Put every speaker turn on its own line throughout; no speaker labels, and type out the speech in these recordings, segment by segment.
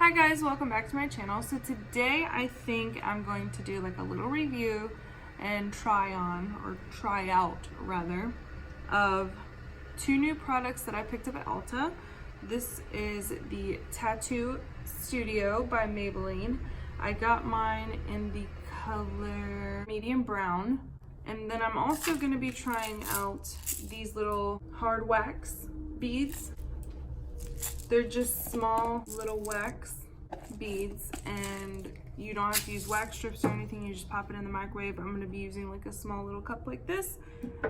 Hi guys, welcome back to my channel. So today I think I'm going to do like a little review and try out rather, of two new products that I picked up at Ulta. This is the Tattoo Studio by Maybelline. I got mine in the color medium brown. And then I'm also going to be trying out these little hard wax beads. They're just small little wax beads and you don't have to use wax strips or anything. You just pop it in the microwave. I'm going to be using like a small little cup like this,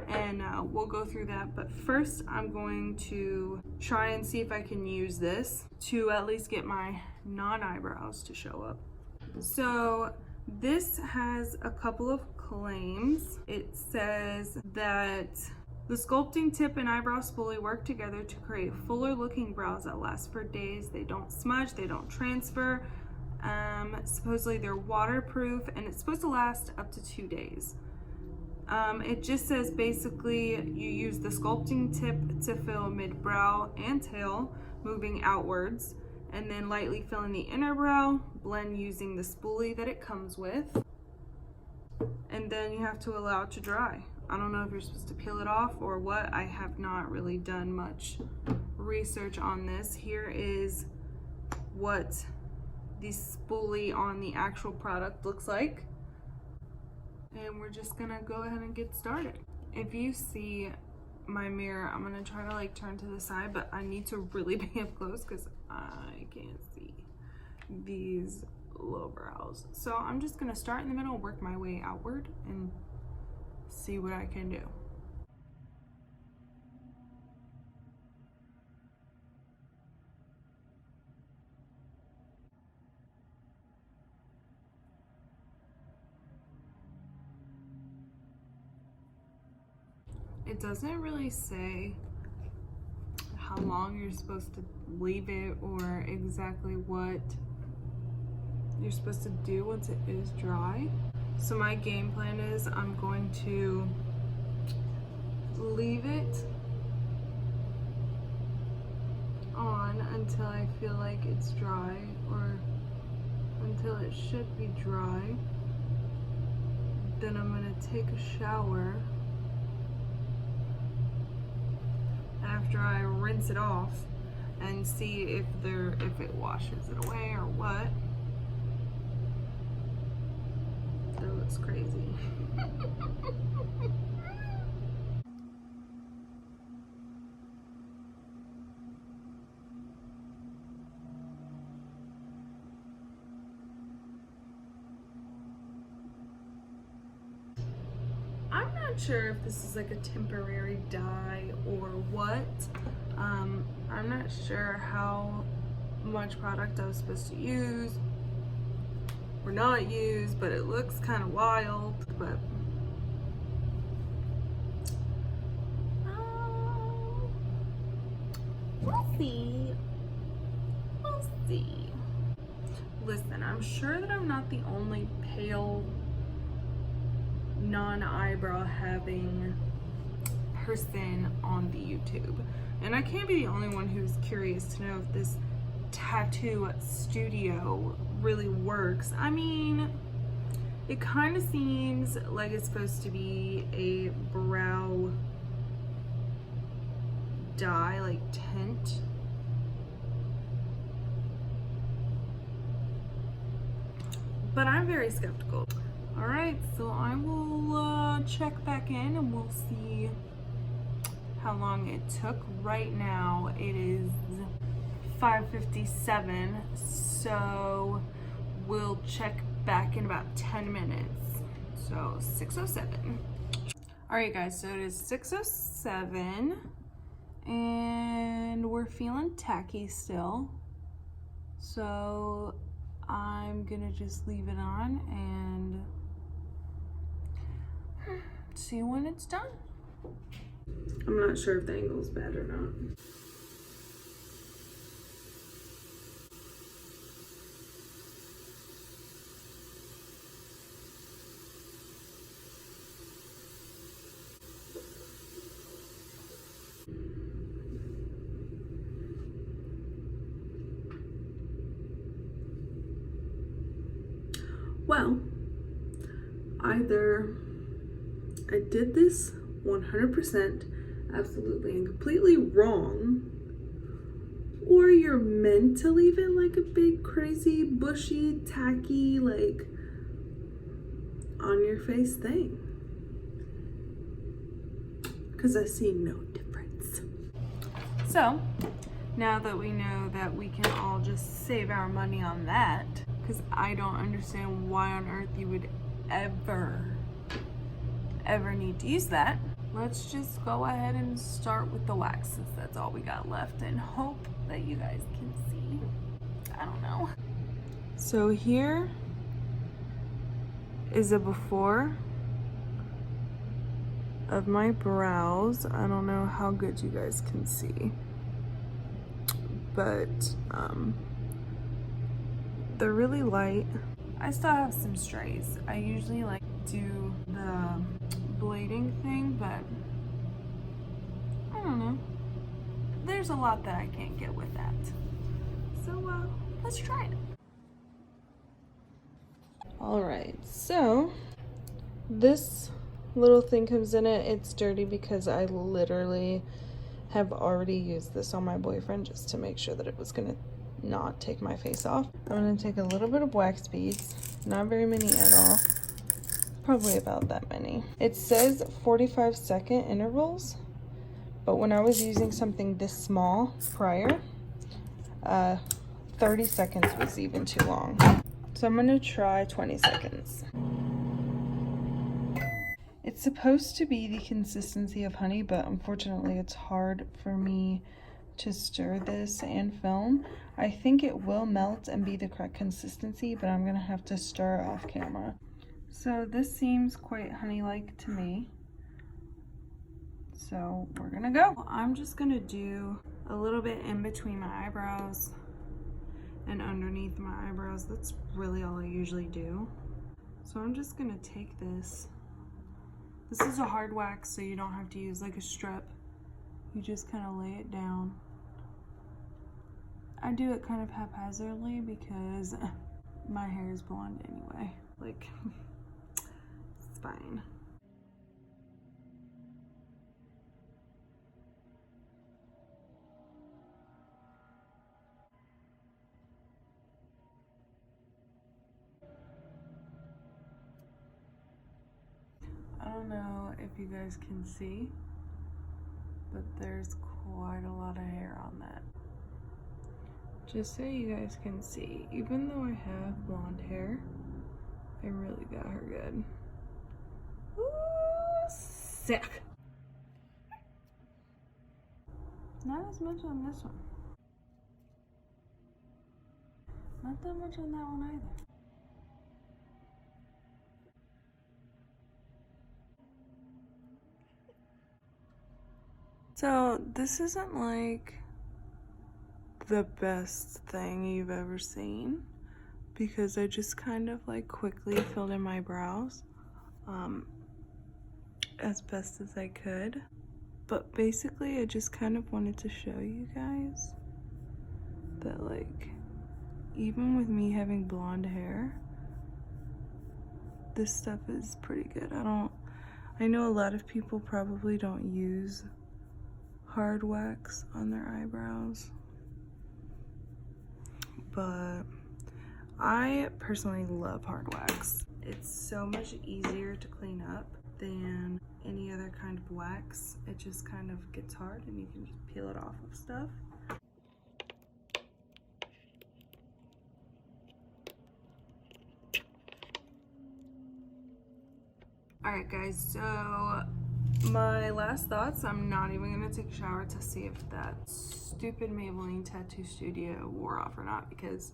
and we'll go through that. But first I'm going to try and see if I can use this to at least get my non-eyebrows to show up. So this has a couple of claims. It says that the sculpting tip and eyebrow spoolie work together to create fuller looking brows that last for days. They don't smudge, they don't transfer. Supposedly they're waterproof and it's supposed to last up to 2 days. It just says basically you use the sculpting tip to fill mid-brow and tail, moving outwards, and then lightly fill in the inner brow, blend using the spoolie that it comes with, and then you have to allow it to dry. I don't know if you're supposed to peel it off or what. I have not really done much research on this. Here is what the spoolie on the actual product looks like. And we're just gonna go ahead and get started. If you see my mirror, I'm gonna try to like turn to the side, but I need to really be up close because I can't see these low brows. So I'm just gonna start in the middle, work my way outward, and see what I can do. It doesn't really say how long you're supposed to leave it or exactly what you're supposed to do once it is dry. So my game plan is I'm going to leave it on until I feel like it's dry, or until it should be dry. Then I'm gonna take a shower after I rinse it off and see if it washes it away or what. That looks crazy. I'm not sure if this is like a temporary dye or what. I'm not sure how much product I was supposed to use or not use, but it looks kind of wild. But we'll see. We'll see. Listen, I'm sure that I'm not the only pale non-eyebrow having person on the YouTube, and I can't be the only one who's curious to know if this tattoo studio really works. I mean, it kind of seems like it's supposed to be a brow dye, like tint. But I'm very skeptical. All right, so I will check back in and we'll see how long it took. Right now it is 5:57, so we'll check back in about 10 minutes. So 6:07. All right guys, so it is 6:07 and we're feeling tacky still. So I'm gonna just leave it on and see when it's done. I'm not sure if the angle's bad or not. Well, either I did this 100% absolutely and completely wrong, or you're meant to leave it like a big, crazy, bushy, tacky, like on your face thing. Because I see no difference. So, now that we know that we can all just save our money on that, because I don't understand why on earth you would ever need to use that, let's just go ahead and start with the wax, since that's all we got left, and hope that you guys can see. I don't know. So here is a before of my brows. I don't know how good you guys can see, but they're really light. I still have some strays. I usually like do the blading thing, but I don't know. There's a lot that I can't get with that. So let's try it. All right, so this little thing comes in it. It's dirty because I literally have already used this on my boyfriend just to make sure that it was gonna not take my face off. I'm gonna take a little bit of wax beads, not very many at all, probably about that many. It says 45-second intervals, but when I was using something this small prior, 30 seconds was even too long. So I'm gonna try 20 seconds. It's supposed to be the consistency of honey, but unfortunately it's hard for me to stir this and film. I think it will melt and be the correct consistency, but I'm gonna have to stir off camera. So this seems quite honey-like to me. So we're gonna go. I'm just gonna do a little bit in between my eyebrows and underneath my eyebrows. That's really all I usually do. So I'm just gonna take this. This is a hard wax, so you don't have to use like a strip. You just kind of lay it down. I do it kind of haphazardly because my hair is blonde anyway. Like, it's fine. I don't know if you guys can see, but there's quite a lot of hair on that. Just so you guys can see, even though I have blonde hair, I really got her good. Ooh, sick. Not as much on this one. Not that much on that one either. So this isn't like the best thing you've ever seen, because I just kind of like quickly filled in my brows as best as I could. But basically I just kind of wanted to show you guys that, like, even with me having blonde hair, this stuff is pretty good. I know a lot of people probably don't use hard wax on their eyebrows, but I personally love hard wax. It's so much easier to clean up than any other kind of wax. It just kind of gets hard and you can just peel it off of stuff. Alright guys, so my last thoughts, I'm not even going to take a shower to see if that stupid Maybelline Tattoo Studio wore off or not, because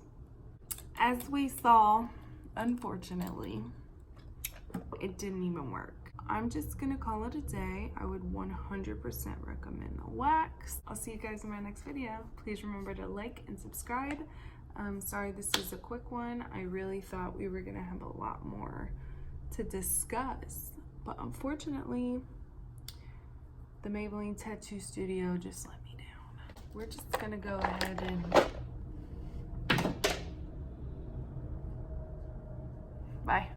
as we saw, unfortunately, it didn't even work. I'm just going to call it a day. I would 100% recommend the wax. I'll see you guys in my next video. Please remember to like and subscribe. Sorry this is a quick one. I really thought we were going to have a lot more to discuss, but unfortunately the Maybelline Tattoo Studio just let me down. We're just gonna go ahead and Bye.